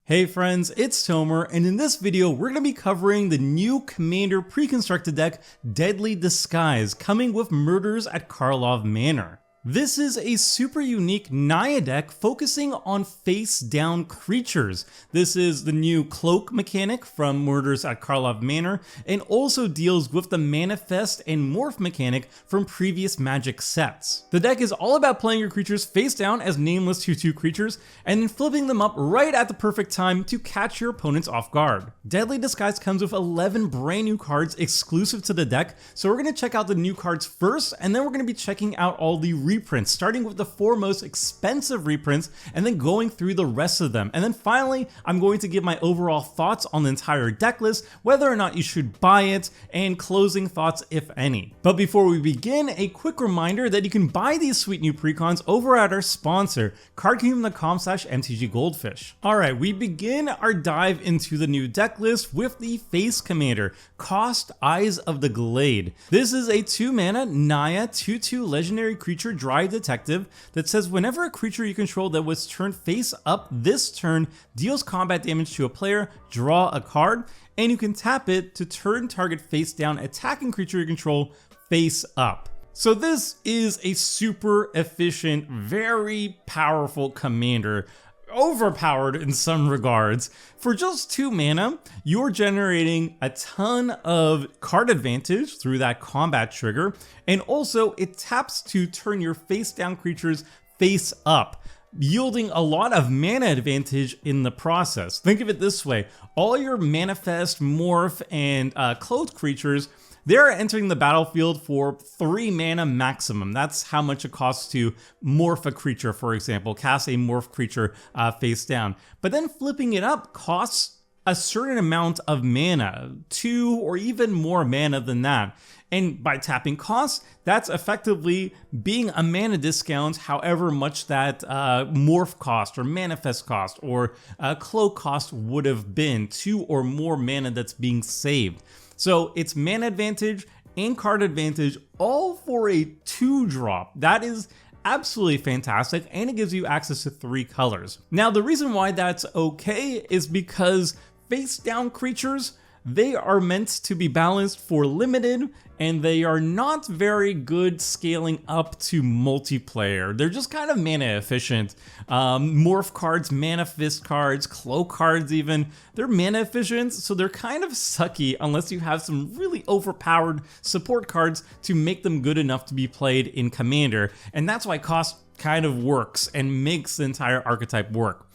Hey friends, it's Tomer, and in this video we're going to be covering the new Commander pre-constructed deck, Deadly Disguise, coming with Murders at Karlov Manor. This is a super unique Naya deck focusing on face-down creatures. This is the new Cloak mechanic from Murders at Karlov Manor, and also deals with the Manifest and Morph mechanic from previous Magic sets. The deck is all about playing your creatures face-down as nameless 2/2 creatures, and then flipping them up right at the perfect time to catch your opponents off guard. Deadly Disguise comes with 11 brand new cards exclusive to the deck, so we're going to check out the new cards first, and then we're going to be checking out all the reprints, starting with the 4 most expensive reprints and then going through the rest of them. And then finally, I'm going to give my overall thoughts on the entire deck list, whether or not you should buy it, and closing thoughts if any. But before we begin, a quick reminder that you can buy these sweet new precons over at our sponsor, cardkingdom.com/MTG Goldfish. Alright, we begin our dive into the new deck list with the Face Commander, Kaust, Eyes of the Glade. This is a 2-mana Naya 2/2 legendary creature Dry Detective that says whenever a creature you control that was turned face up this turn deals combat damage to a player, draw a card, and you can tap it to turn target face down attacking creature you control face up. So this is a super efficient, very powerful commander. Overpowered in some regards. For just 2 mana, you're generating a ton of card advantage through that combat trigger, and also it taps to turn your face down creatures face up, yielding a lot of mana advantage in the process. Think of it this way, all your Manifest, Morph, and Clothed creatures, they're entering the battlefield for 3 mana maximum. That's how much it costs to morph a creature, for example, cast a morph creature face down. But then flipping it up costs a certain amount of mana, 2 or even more mana than that. And by tapping costs, that's effectively being a mana discount, however much that morph cost or manifest cost or cloak cost would have been, 2 or more mana that's being saved. So it's mana advantage and card advantage all for a 2-drop. That is absolutely fantastic, and it gives you access to 3 colors. Now the reason why that's okay is because face down creatures, they are meant to be balanced for limited, and they are not very good scaling up to multiplayer. They're just kind of mana efficient. Morph cards, Manifest cards, Cloak cards even, they're mana efficient, so they're kind of sucky unless you have some really overpowered support cards to make them good enough to be played in Commander, and that's why Kaust kind of works and makes the entire archetype work.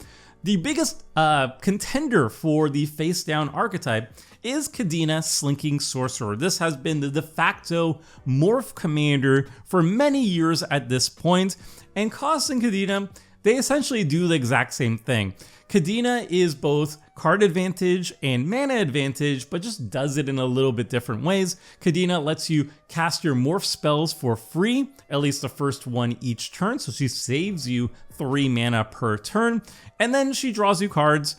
The biggest contender for the face down archetype is Kadena, Slinking Sorcerer. This has been the de facto morph commander for many years at this point, and Kaust and Kadena, they essentially do the exact same thing. Kadena is both card advantage and mana advantage, but just does it in a little bit different ways. Kadena lets you cast your morph spells for free, at least the first one each turn, so she saves you 3 mana per turn, and then she draws you cards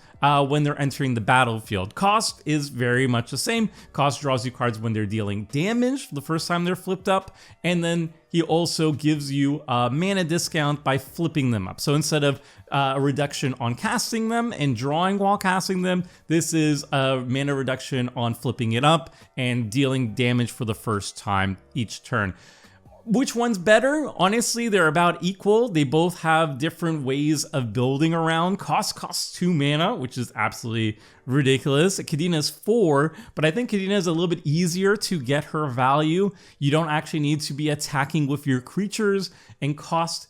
when they're entering the battlefield. Kaust is very much the same. Kaust draws you cards when they're dealing damage the first time they're flipped up, and then he also gives you a mana discount by flipping them up. So instead of a reduction on casting them and drawing while casting them, this is a mana reduction on flipping it up and dealing damage for the first time each turn. Which one's better? Honestly, they're about equal. They both have different ways of building around. Kaust costs 2 mana, which is absolutely ridiculous. Kadena's 4, but I think Kadena is a little bit easier to get her value. You don't actually need to be attacking with your creatures, and Kaust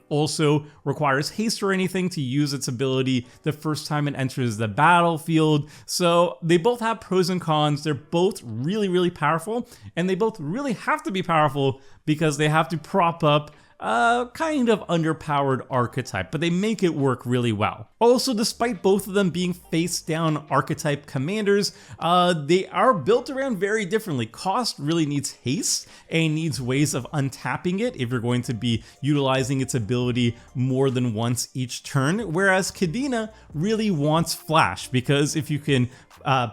also requires haste or anything to use its ability the first time it enters the battlefield. So they both have pros and cons. They're both really, really powerful, and they both really have to be powerful because they have to prop up kind of underpowered archetype, but they make it work really well. Also, despite both of them being face down archetype commanders, they are built around very differently. Kaust really needs haste and needs ways of untapping it if you're going to be utilizing its ability more than once each turn, whereas Kadena really wants flash, because if you can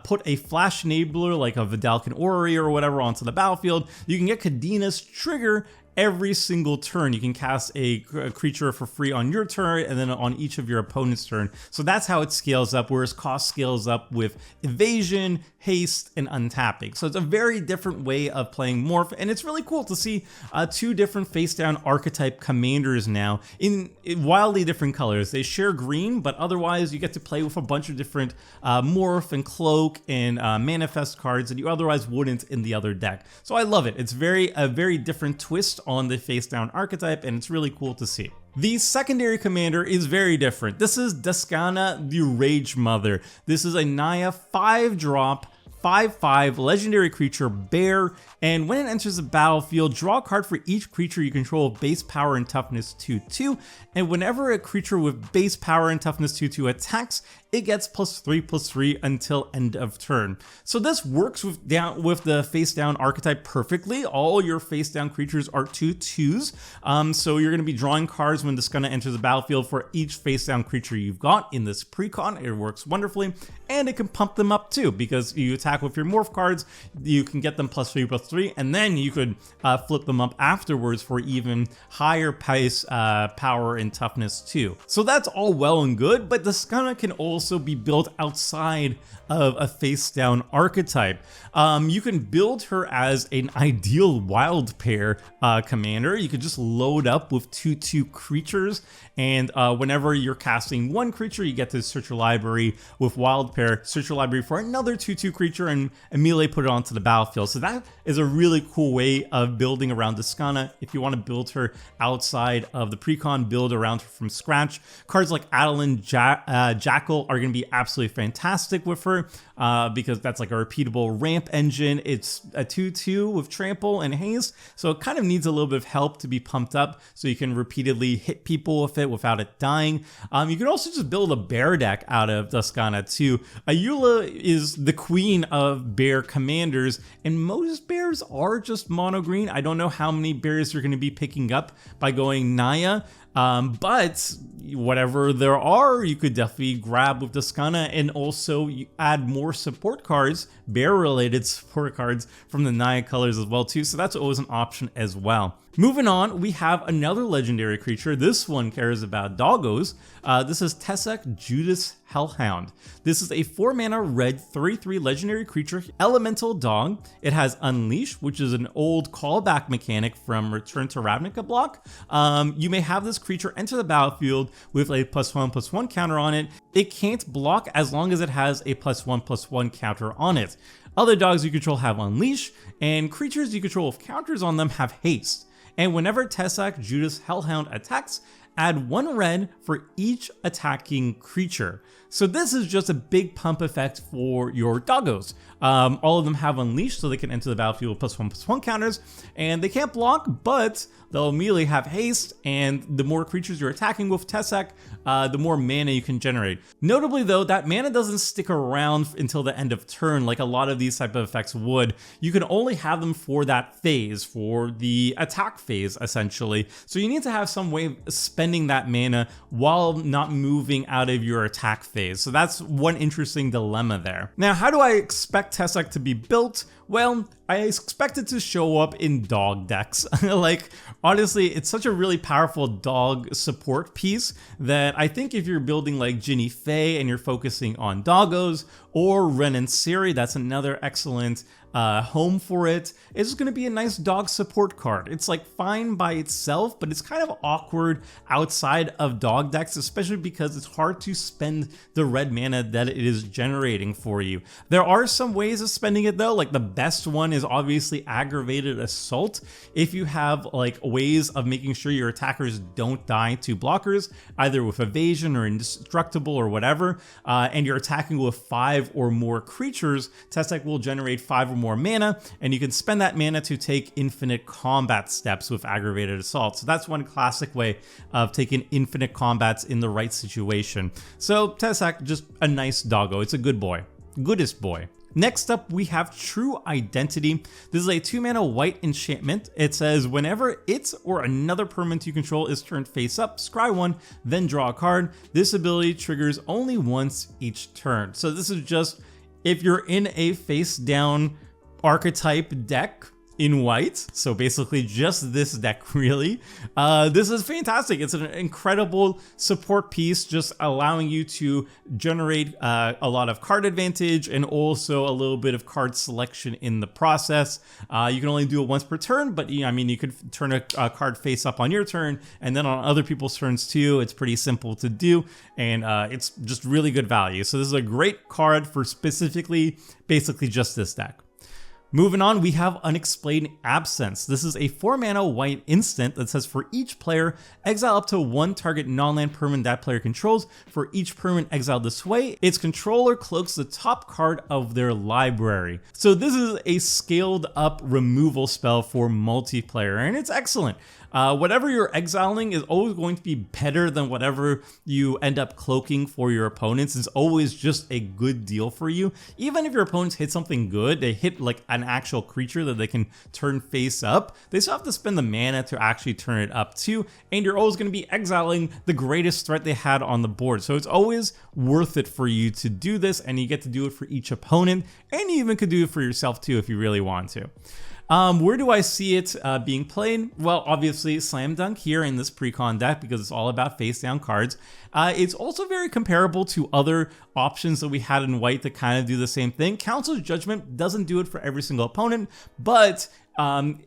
put a flash enabler like a Vidalcan Orrery or whatever onto the battlefield, you can get Kadena's trigger every single turn you can cast a creature for free on your turn and then on each of your opponent's turn. So that's how it scales up, whereas Kaust scales up with evasion, haste, and untapping. So it's a very different way of playing Morph, and it's really cool to see two different face down archetype commanders now in wildly different colors. They share green, but otherwise you get to play with a bunch of different Morph and Cloak and Manifest cards that you otherwise wouldn't in the other deck. So I love it. It's a very different twist on the face down archetype, and it's really cool to see. The secondary commander is very different. This is Duskana, the Rage Mother. This is a Naya 5-drop, 5/5 legendary creature, bear, and when it enters the battlefield, draw a card for each creature you control with base power and toughness 2/2, and whenever a creature with base power and toughness 2/2 attacks, it gets +3/+3 until end of turn. So this works with the face down archetype perfectly. All your face down creatures are 2/2s, so you're going to be drawing cards when Duskana enters the battlefield for each face down creature you've got in this precon. It works wonderfully, and it can pump them up too, because you attack with your morph cards, you can get them +3/+3, and then you could flip them up afterwards for even higher pace, power, and toughness too. So that's all well and good, but Duskana can also be built outside of a face down archetype. You can build her as an ideal wild pair commander. You could just load up with 2/2 creatures, and whenever you're casting one creature, you get to search your library with wild pair, search your library for another 2/2 creature, and immediately put it onto the battlefield. So that is a really cool way of building around Duskana. If you want to build her outside of the precon, build around her from scratch. Cards like Adeline Jackal are going to be absolutely fantastic with her, because that's like a repeatable ramp engine. It's a 2/2 with trample and haste, so it kind of needs a little bit of help to be pumped up so you can repeatedly hit people with it without it dying. You can also just build a bear deck out of Duskana too. Ayula is the queen of bear commanders, and most bears are just mono green. I don't know how many bears you're going to be picking up by going Naya, but whatever there are, you could definitely grab with Duskana, and also you add more support cards, bear-related support cards from the Naya colors as well too, so that's always an option as well. Moving on, we have another legendary creature. This one cares about doggos. This is Tesak, Judith, Hellhound. This is a 4-mana red 3/3 legendary creature, elemental dog. It has Unleash, which is an old callback mechanic from Return to Ravnica block. You may have this creature enter the battlefield with a +1/+1 counter on it. It can't block as long as it has a +1/+1 counter on it. Other dogs you control have Unleash, and creatures you control with counters on them have Haste. And whenever Tesak, Judith, Hellhound attacks, add 1 red for each attacking creature. So this is just a big pump effect for your doggos. All of them have Unleashed, so they can enter the battlefield with +1/+1 counters, and they can't block, but they'll immediately have haste, and the more creatures you're attacking with Tesak, the more mana you can generate. Notably though, that mana doesn't stick around until the end of turn like a lot of these type of effects would. You can only have them for that phase, for the attack phase essentially. So you need to have some way of spending that mana while not moving out of your attack phase. So that's one interesting dilemma there. Now, how do I expect Tesak to be built? Well, I expect it to show up in dog decks. Like, honestly, it's such a really powerful dog support piece that I think if you're building like Ginny Faye and you're focusing on doggos, or Ren and Siri, that's another excellent home for it. It's going to be a nice dog support card. It's like fine by itself, but it's kind of awkward outside of dog decks, especially because it's hard to spend the red mana that it is generating for you. There are some ways of spending it though, like the best one is obviously Aggravated Assault. If you have like ways of making sure your attackers don't die to blockers, either with evasion or indestructible or whatever, and you're attacking with 5 or more creatures, Tesak will generate 5 or more mana, and you can spend that mana to take infinite combat steps with Aggravated Assault. So that's one classic way of taking infinite combats in the right situation. So Tesak, just a nice doggo. It's a good boy. Goodest boy. Next up, we have True Identity. This is a 2-mana white enchantment. It says whenever it or another permanent you control is turned face up, scry 1, then draw a card. This ability triggers only once each turn. So this is just if you're in a face down archetype deck, in white, so basically just this deck really. This is fantastic. It's an incredible support piece, just allowing you to generate a lot of card advantage and also a little bit of card selection in the process. You can only do it once per turn, but I mean, you could turn a card face up on your turn and then on other people's turns too. It's pretty simple to do, and it's just really good value. So this is a great card for specifically basically just this deck. Moving on, we have Unexplained Absence. This is a 4-mana white instant that says for each player, exile up to one target non-land permanent that player controls. For each permanent exiled this way, its controller cloaks the top card of their library. So this is a scaled up removal spell for multiplayer, and it's excellent. Whatever you're exiling is always going to be better than whatever you end up cloaking for your opponents. It's always just a good deal for you. Even if your opponents hit something good, they hit like an actual creature that they can turn face up, they still have to spend the mana to actually turn it up too, and you're always going to be exiling the greatest threat they had on the board. So it's always worth it for you to do this, and you get to do it for each opponent, and you even could do it for yourself too if you really want to. Where do I see it being played? Well, obviously slam dunk here in this precon deck because it's all about face down cards. It's also very comparable to other options that we had in white that kind of do the same thing. Council's Judgment doesn't do it for every single opponent, but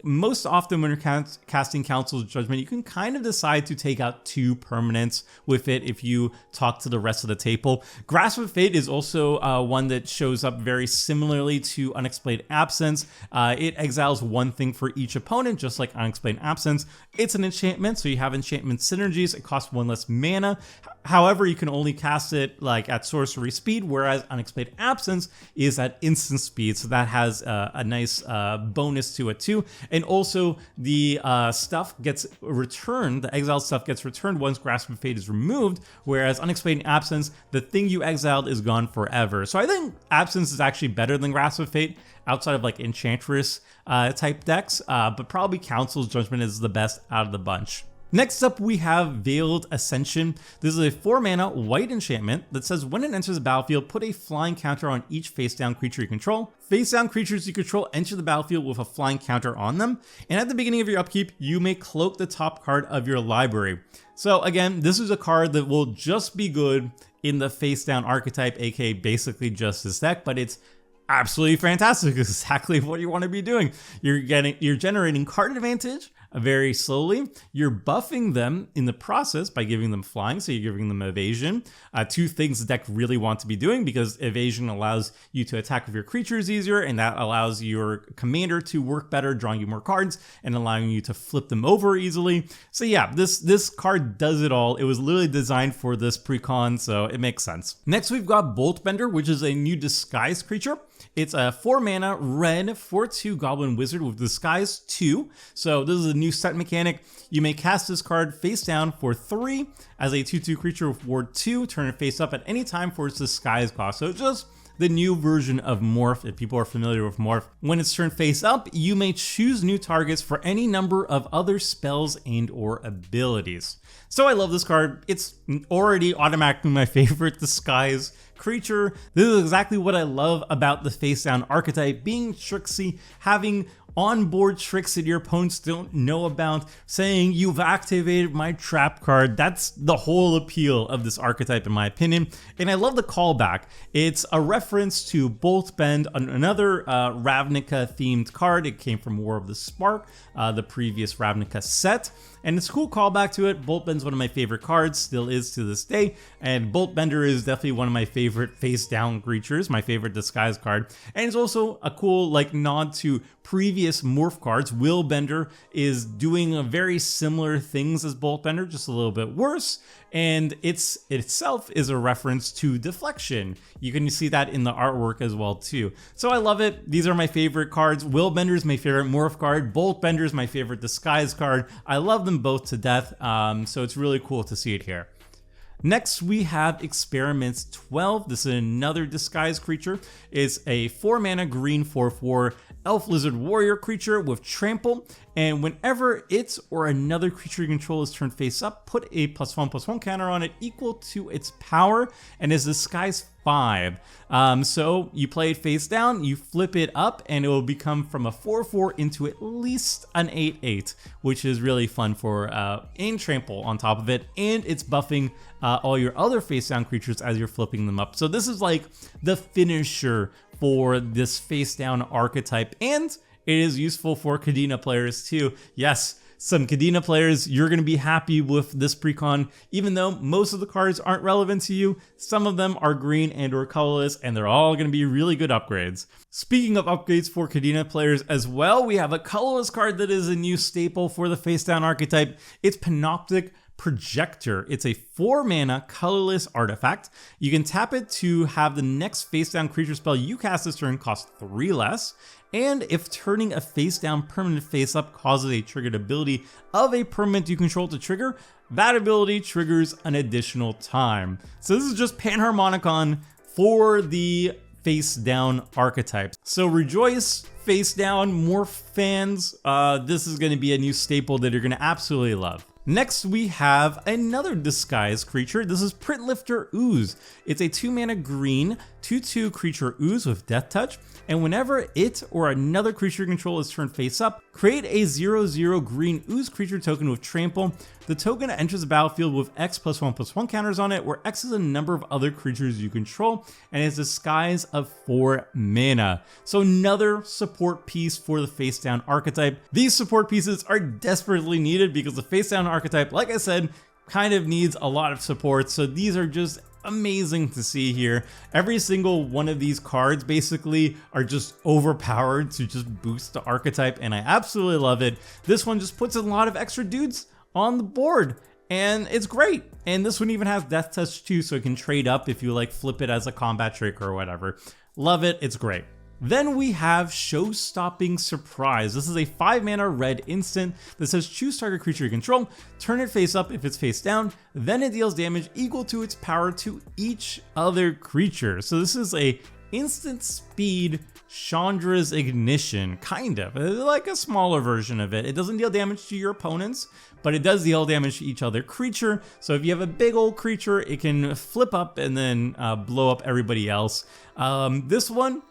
most often when you're casting Council's Judgment, you can kind of decide to take out 2 permanents with it if you talk to the rest of the table. Grasp of Fate is also one that shows up very similarly to Unexplained Absence. It exiles 1 thing for each opponent, just like Unexplained Absence. It's an enchantment, so you have enchantment synergies. It costs 1 less mana. However, you can only cast it like at sorcery speed, whereas Unexplained Absence is at instant speed, so that has a nice bonus to it too. And also the stuff gets returned, the exiled stuff gets returned once Grasp of Fate is removed, whereas Unexplained Absence, the thing you exiled is gone forever. So I think Absence is actually better than Grasp of Fate outside of like Enchantress type decks, but probably Council's Judgment is the best out of the bunch. Next up, we have Veiled Ascension. This is a 4-mana white enchantment that says when it enters the battlefield, put a flying counter on each face-down creature you control. Face-down creatures you control enter the battlefield with a flying counter on them, and at the beginning of your upkeep, you may cloak the top card of your library. So again, this is a card that will just be good in the face-down archetype, aka basically just this deck, but it's absolutely fantastic. It's exactly what you want to be doing. You're generating card advantage very slowly. You're buffing them in the process by giving them flying, so you're giving them evasion. 2 things the deck really want to be doing, because evasion allows you to attack with your creatures easier, and that allows your commander to work better, drawing you more cards and allowing you to flip them over easily. So yeah, this card does it all. It was literally designed for this precon, so it makes sense. Next, we've got Boltbender, which is a new disguise creature. It's a 4-mana red 4/2 Goblin Wizard with Disguise 2. So this is a new set mechanic. You may cast this card face down for 3 as a 2/2 creature with Ward 2. Turn it face up at any time for its Disguise cost. So it's just the new version of Morph, if people are familiar with Morph. When it's turned face up, you may choose new targets for any number of other spells and or abilities. So I love this card. It's already automatically my favorite disguise creature. This is exactly what I love about the face down archetype, being tricksy, having onboard tricks that your opponents don't know about, saying you've activated my trap card. That's the whole appeal of this archetype in my opinion, and I love the callback. It's a reference to Boltbend, another Ravnica themed card. It came from War of the Spark, the previous Ravnica set, and it's a cool callback to it. Boltbend's one of my favorite cards, still is to this day, and Boltbender is definitely one of my favorite face down creatures, my favorite disguise card, and it's also a cool like nod to previous Morph cards. Willbender is doing very similar things as Boltbender, just a little bit worse, and it itself is a reference to Deflection. You can see that in the artwork as well too. So I love it. These are my favorite cards. Willbender is my favorite Morph card. Boltbender is my favorite disguise card. I love them both to death, so it's really cool to see it here. Next, we have Experiments 12. This is another disguise creature. It's a 4-mana green 4/4 Elf Lizard Warrior creature with Trample, and whenever it or another creature you control is turned face up, put a +1/+1 counter on it equal to its power, and is Disguise 5. So you play it face down, you flip it up, and it will become from a 4/4 into at least an 8/8, which is really fun for and Trample on top of it, and it's buffing all your other face down creatures as you're flipping them up. So this is like the finisher for this face down archetype, and it is useful for Kadena players too. Yes, some Kadena players, you're going to be happy with this precon, even though most of the cards aren't relevant to you. Some of them are green and or colorless, and they're all going to be really good upgrades. Speaking of upgrades for Kadena players as well, we have a colorless card that is a new staple for the face down archetype. It's Panoptec Projektor. It's a 4-mana colorless artifact. You can tap it to have the next face down creature spell you cast this turn cost 3 less. And if turning a face down permanent face up causes a triggered ability of a permanent you control to trigger, that ability triggers an additional time. So this is just Panharmonicon for the face down archetypes. So rejoice, face down, more fans. This is going to be a new staple that you're going to absolutely love. Next, we have another disguise creature. This is Printlifter Ooze. It's a 2-mana green 2/2 creature ooze with Death Touch, and whenever it or another creature you control is turned face up, create a 0/0 green ooze creature token with Trample. The token enters the battlefield with X +1/+1 counters on it, where X is a number of other creatures you control, and it's disguise of 4 mana. So another support piece for the face down archetype. These support pieces are desperately needed because the face down archetype, like I said, kind of needs a lot of support. So these are just amazing to see here. Every single one of these cards basically are just overpowered to just boost the archetype, and I absolutely love it. This one just puts a lot of extra dudes on the board, and it's great. And this one even has Death Touch too, so it can trade up if you like flip it as a combat trick or whatever. Love it, it's great. Then we have Showstopping Surprise. This is a 5-mana red instant that says choose target creature you control, turn it face up if it's face down, then it deals damage equal to its power to each other creature. So this is a instant speed Chandra's Ignition, kind of like a smaller version of it. It doesn't deal damage to your opponents, but it does deal damage to each other creature. So if you have a big old creature, it can flip up and then blow up everybody else. This one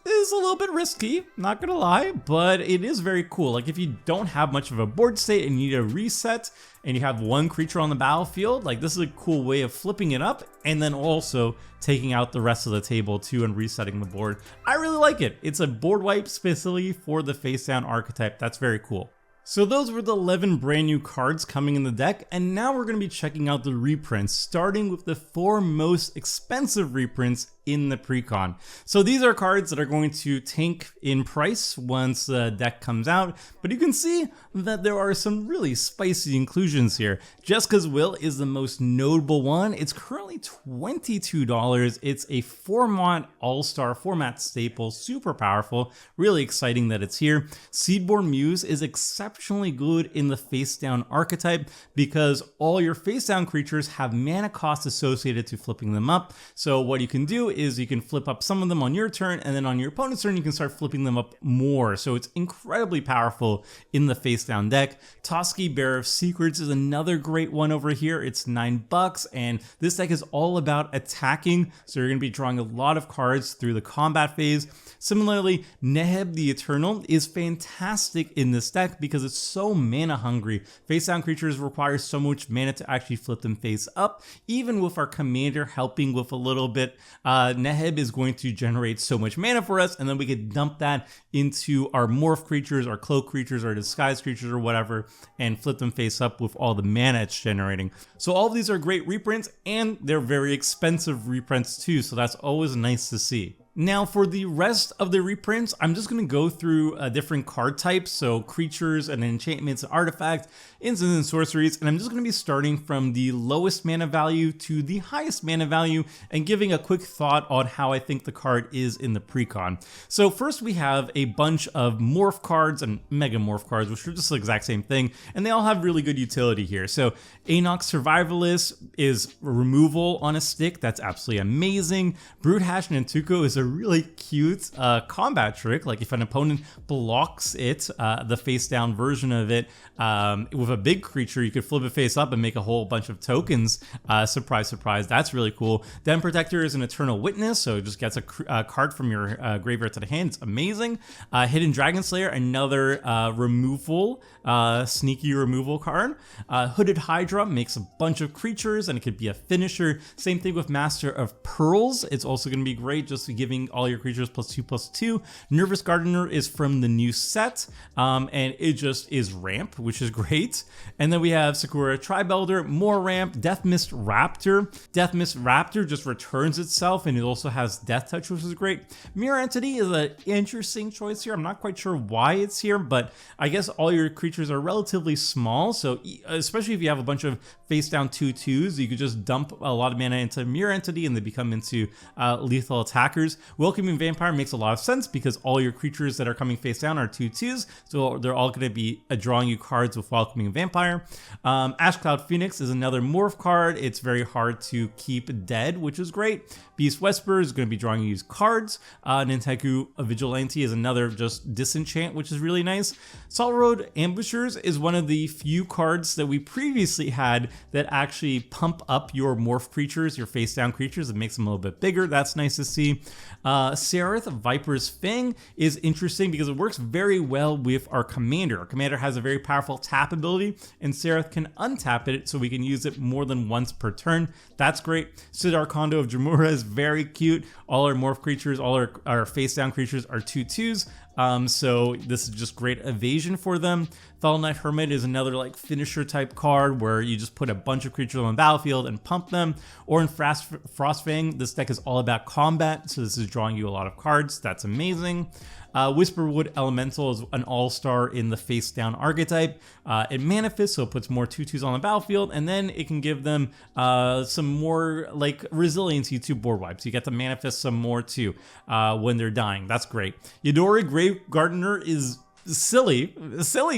is a little bit risky, not gonna lie, but it is very cool. Like if you don't have much of a board state and you need a reset and you have one creature on the battlefield, like this is a cool way of flipping it up and then also taking out the rest of the table too and resetting the board. I really like it. It's a board wipe specifically for the face down archetype. That's very cool. So those were the 11 brand new cards coming in the deck, and now we're going to be checking out the reprints, starting with the 4 most expensive reprints in the precon. So these are cards that are going to tank in price once the deck comes out, but you can see that there are some really spicy inclusions here. Jessica's Will is the most notable one. It's currently $22. It's a format all-star format staple, super powerful, really exciting that it's here. Seedborn Muse is exceptionally good in the face down archetype because all your face down creatures have mana cost associated to flipping them up. So what you can do is you can flip up some of them on your turn, and then on your opponent's turn you can start flipping them up more. So it's incredibly powerful in the face down deck. Toski, Bearer of Secrets, is another great one over here. It's $9, and this deck is all about attacking, so you're going to be drawing a lot of cards through the combat phase. Similarly, Neheb the Eternal is fantastic in this deck because it's so mana hungry. Face down creatures require so much mana to actually flip them face up. Even with our commander helping with a little bit, Neheb is going to generate so much mana for us, and then we could dump that into our morph creatures, our cloak creatures, our disguise creatures, or whatever, and flip them face up with all the mana it's generating. So all of these are great reprints, and they're very expensive reprints too, so that's always nice to see. Now for the rest of the reprints, I'm just going to go through different card types, so creatures and enchantments and artifacts, instants and sorceries, and I'm just going to be starting from the lowest mana value to the highest mana value and giving a quick thought on how I think the card is in the precon. So first we have a bunch of morph cards and mega morph cards, which are just the exact same thing, and they all have really good utility here. So Anox Survivalist is removal on a stick, that's absolutely amazing. Brute Hash Nantuko is a really cute combat trick. Like if an opponent blocks it, the face down version of it, with a big creature, you could flip it face up and make a whole bunch of tokens. Surprise, surprise. That's really cool. Den Protector is an Eternal Witness, so it just gets a card from your graveyard to the hand. It's amazing. Hidden Dragon Slayer, another removal, sneaky removal card. Hooded Hydra makes a bunch of creatures, and it could be a finisher. Same thing with Master of Pearls. It's also going to be great, just giving all your creatures +2/+2. Nervous Gardener is from the new set, and it just is ramp, which is great. And then we have Sakura Tribelder, more ramp. Death Mist Raptor. Death Mist Raptor just returns itself, and it also has Death Touch, which is great. Mirror Entity is an interesting choice here. I'm not quite sure why it's here, but I guess all your creatures are relatively small, so especially if you have a bunch of face down 2/2s, you could just dump a lot of mana into Mirror Entity and they become into lethal attackers. Welcoming Vampire makes a lot of sense because all your creatures that are coming face down are 2/2s, so they're all going to be drawing you cards with Welcoming Vampire. Ash Cloud Phoenix is another morph card. It's very hard to keep dead, which is great. Beast Whisperer is going to be drawing you cards. Ninteku Vigilante is another just disenchant, which is really nice. Salt Road Ambushers is one of the few cards that we previously had that actually pump up your morph creatures, your face down creatures. It makes them a little bit bigger. That's nice to see. Seraph Viper's Fang is interesting because it works very well with our commander. Our commander has a very powerful tap ability, and Seraph can untap it so we can use it more than once per turn. That's great. Sidar Kondo of Jamura is very cute. All our morph creatures, all our face down creatures are 2/2s. So this is just great evasion for them. Fell Knight Hermit is another like finisher type card where you just put a bunch of creatures on the battlefield and pump them. Or in Frostfang, this deck is all about combat, so this is drawing you a lot of cards. That's amazing. Whisperwood Elemental is an all-star in the face down archetype. It manifests, so it puts more 2/2s on the battlefield, and then it can give them some more like resiliency to board wipes. You get to manifest some more too when they're dying. That's great. Yadori Grave Gardener is silly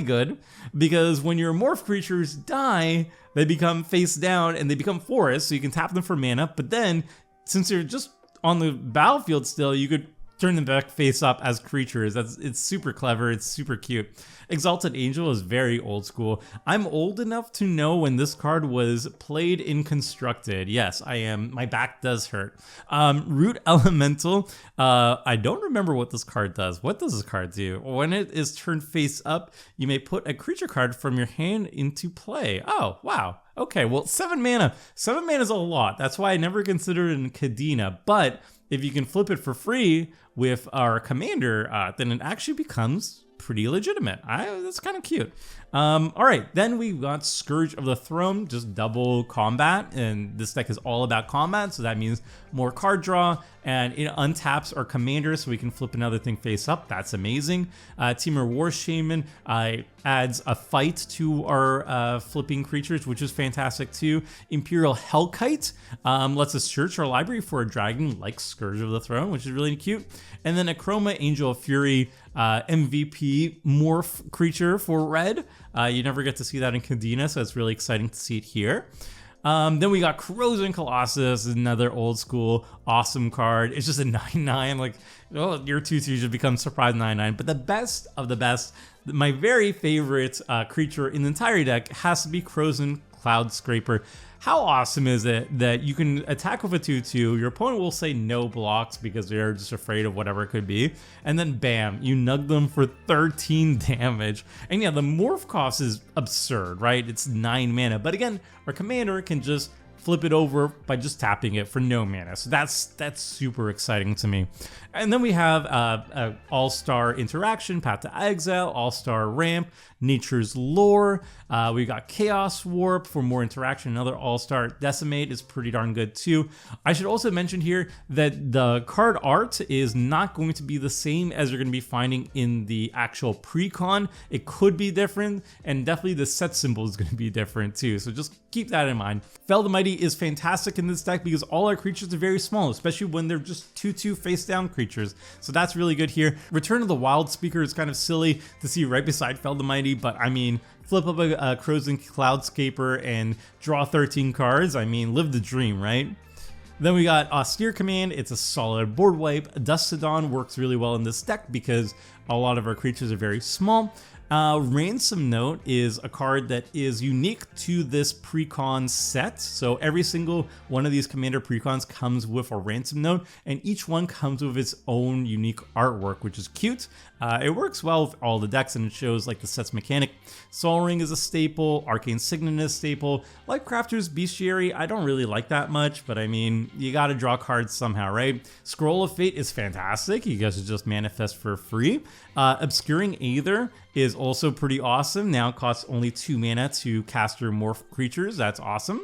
good, because when your morph creatures die, they become face down and they become forests, so you can tap them for mana, but then since they're just on the battlefield still, you could turn them back face up as creatures. It's super clever. It's super cute. Exalted Angel is very old school. I'm old enough to know when this card was played in Constructed. Yes, I am. My back does hurt. Root Elemental. I don't remember what this card does. What does this card do? When it is turned face up, you may put a creature card from your hand into play. Oh, wow. Okay, well, 7 mana. 7 mana is a lot. That's why I never considered it in Kadena. But if you can flip it for free with our commander, then it actually becomes pretty legitimate. That's kind of cute. All right, then we got Scourge of the Throne, just double combat, and this deck is all about combat, so that means more card draw, and it untaps our commander so we can flip another thing face up. That's amazing. Temur War Shaman adds a fight to our flipping creatures, which is fantastic too. Imperial Hellkite lets us search our library for a dragon like Scourge of the Throne, which is really cute. And then Acroma Angel of Fury, MVP morph creature for red. You never get to see that in Kadena, so it's really exciting to see it here. Then we got Corrosion Colossus, another old school awesome card. It's just a 9/9, like, oh, your 2/2 should become surprise 9/9. But the best of the best, my very favorite creature in the entire deck has to be Corrosion Cloud Scraper. How awesome is it that you can attack with a 2/2, your opponent will say no blocks because they're just afraid of whatever it could be, and then bam, you nug them for 13 damage. And yeah, the morph cost is absurd, right? It's 9 mana, but again, our commander can just flip it over by just tapping it for no mana. So that's super exciting to me. And then we have all-star interaction, Path to Exile, all-star ramp, Nature's Lore. We got Chaos Warp for more interaction. Another all-star Decimate is pretty darn good too. I should also mention here that the card art is not going to be the same as you're going to be finding in the actual precon. It could be different, and definitely the set symbol is going to be different too. So just keep that in mind. Fell the Mighty is fantastic in this deck because all our creatures are very small, especially when they're just 2/2 face down creatures. So that's really good here. Return of the Wild Speaker is kind of silly to see right beside Fell the Mighty, but I mean, flip up a Corrosion Cloudscaper and draw 13 cards. I mean, live the dream, right? Then we got Austere Command. It's a solid board wipe. Duskana works really well in this deck because a lot of our creatures are very small. Ransom Note is a card that is unique to this precon set. So every single one of these commander precons comes with a Ransom Note, and each one comes with its own unique artwork, which is cute. It works well with all the decks, and it shows like the set's mechanic. Sol Ring is a staple. Arcane Signet is a staple. Lightcrafter's Bestiary, I don't really like that much, but I mean, you gotta draw cards somehow, right? Scroll of Fate is fantastic. You guys should just manifest for free. Obscuring Aether is also pretty awesome. Now it costs only 2 mana to cast or morph creatures. That's awesome.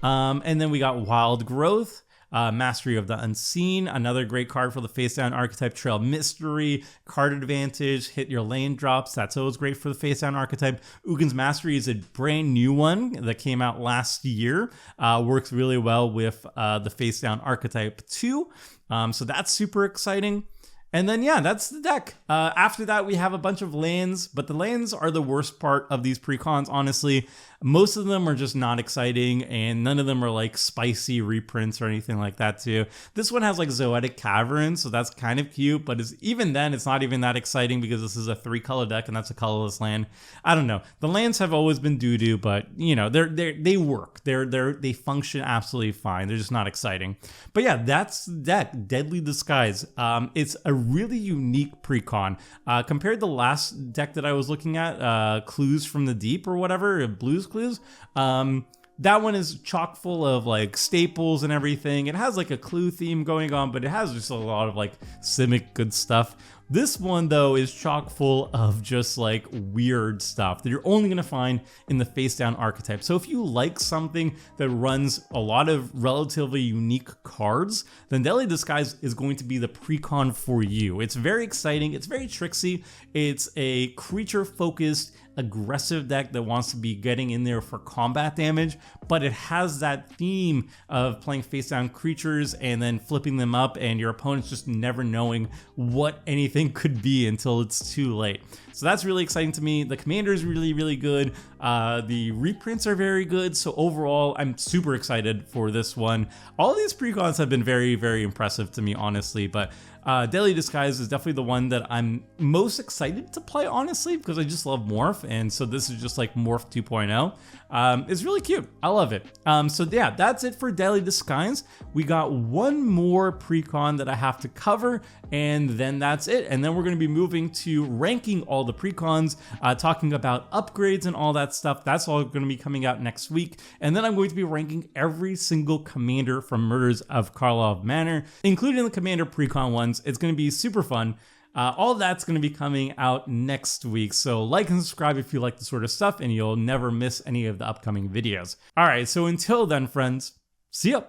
And then we got Wild Growth. Mastery of the Unseen, another great card for the face down archetype. Trail Mystery, card advantage, hit your lane drops. That's always great for the face down archetype. Ugin's Mastery is a brand new one that came out last year. Works really well with the face down archetype too. So that's super exciting. And then, yeah, that's the deck. After that, we have a bunch of lands, but the lands are the worst part of these precons, honestly. Most of them are just not exciting, and none of them are like spicy reprints or anything like that too. This one has like Zoetic Cavern, so that's kind of cute, but even then, it's not even that exciting because this is a 3-color deck and that's a colorless land. I don't know. The lands have always been doo-doo, but you know, they work. They function absolutely fine. They're just not exciting. But yeah, that's the deck, Deadly Disguise. It's a really unique precon. Compared to the last deck that I was looking at, Clues from the Deep or whatever, Blues Clues, that one is chock full of like staples and everything. It has like a clue theme going on, but it has just a lot of like Simic good stuff. This one though is chock full of just like weird stuff that you're only going to find in the face down archetype. So if you like something that runs a lot of relatively unique cards, then Deadly Disguise is going to be the precon for you. It's very exciting. It's very tricksy. It's a creature focused aggressive deck that wants to be getting in there for combat damage, but it has that theme of playing face down creatures and then flipping them up and your opponent's just never knowing what anything could be until it's too late. So that's really exciting to me. The commander is really, really good. The reprints are very good. So overall, I'm super excited for this one. All of these precons have been very, very impressive to me, honestly, but Deadly Disguise is definitely the one that I'm most excited to play, honestly, because I just love Morph, and so this is just like Morph 2.0. It's really cute. I love it. So yeah, that's it for Deadly Disguise. We got one more precon that I have to cover, and then that's it. And then we're going to be moving to ranking all the precons, talking about upgrades and all that stuff. That's all going to be coming out next week. And then I'm going to be ranking every single commander from Murders of Karlov Manor, including the commander precon ones. It's going to be super fun. All that's going to be coming out next week. So like and subscribe if you like this sort of stuff, and you'll never miss any of the upcoming videos. All right, so until then, friends, see ya.